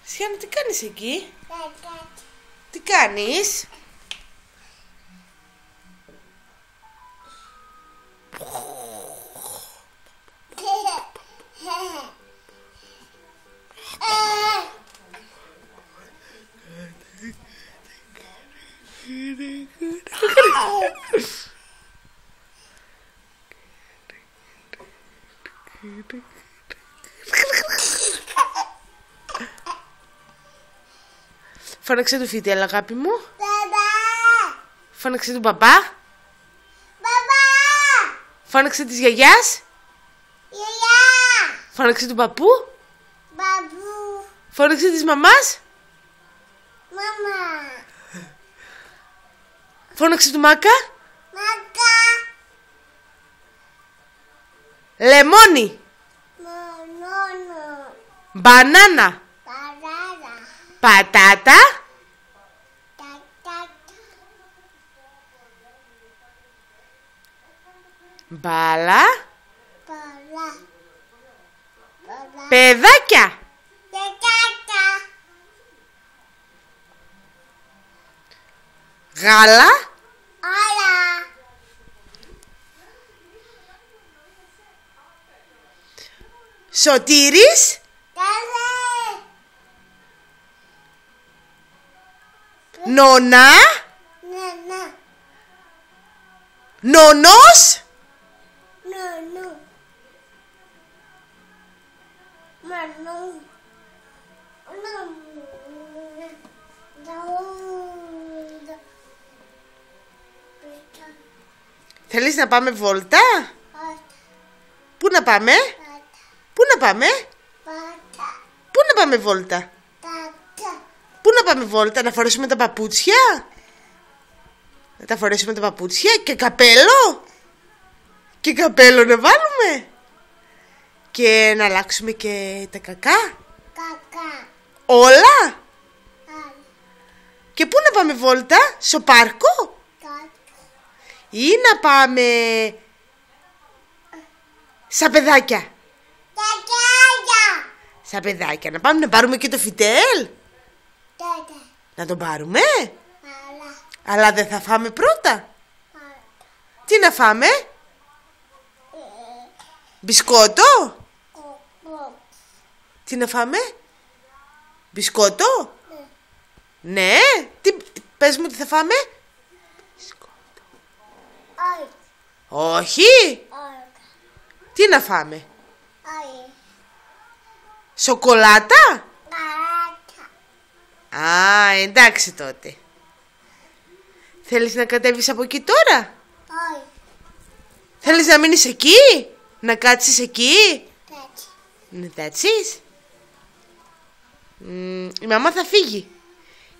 Σιάννα, τι κάνεις εκεί? Τι κάνεις? Φώναξε το Φιτέλ, αγάπη μου. Φώναξε τον παπά. Φώναξε της γιαγιάς. Φώναξε τον παππού. Φώναξε της μαμάς. Φώναξε του Μάκα. Λεμόνι. Μπανάνα. Πατάτα. Μπάλα. Παιδάκια. Γάλα. Σωτήρης. Νονά. Νονός. Θέλεις να πάμε βόλτα? Πού να πάμε? Πού να πάμε? Πού να πάμε βόλτα? Πού να πάμε βόλτα? Να φορέσουμε τα παπούτσια? Να τα φορέσουμε τα παπούτσια και καπέλο? Και καπέλο να βάλουμε? Και να αλλάξουμε και τα κακά? Όλα? Και πού να πάμε βόλτα? Στο πάρκο? Ή να πάμε στα παιδάκια? Στα παιδάκια. Να πάμε να πάρουμε και το Φιτέλ? Να τον πάρουμε? Αλλά δεν θα φάμε πρώτα? Τι να φάμε? Μπισκότο? Τι να φάμε? Μπισκότο? Ναι. Πες μου τι θα φάμε? Όχι. Τι να φάμε? Σοκολάτα? Α, εντάξει τότε. Θέλεις να κατέβεις από εκεί τώρα? Θέλεις να μείνεις εκεί? Να κάτσεις εκεί? Να κάτσεις? Η μαμά θα φύγει.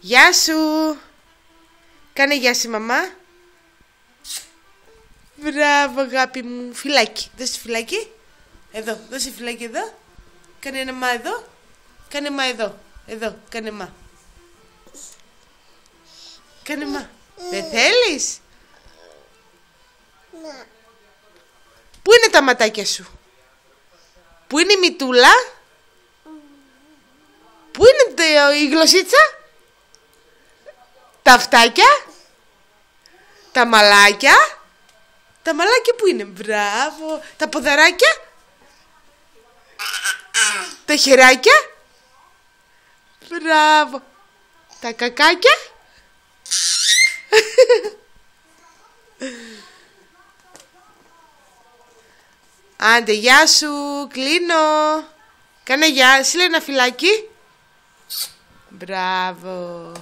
Γεια σου. Κάνε γεια σου μαμά. Μπράβο αγάπη μου. Φυλάκι. Δώσε φυλάκι. Εδώ. Δώσε φυλάκι εδώ. Κάνε ένα μα εδώ. Κάνε μα εδώ. Εδώ. Κάνε μα. Κάνε μα. Δεν θέλεις? Πού είναι τα ματάκια σου? Πού είναι η μητούλα? Πού είναι η γλωσσίτσα? Τα αυτάκια? Τα μαλάκια? Τα μαλάκια που είναι? Μπράβο. Τα ποδαράκια? Τα χεράκια? Μπράβο. Τα κακάκια? Άντε γεια σου. Κλείνω. Κάνε γεια. Σύλλε ένα φυλάκι. Μπράβο.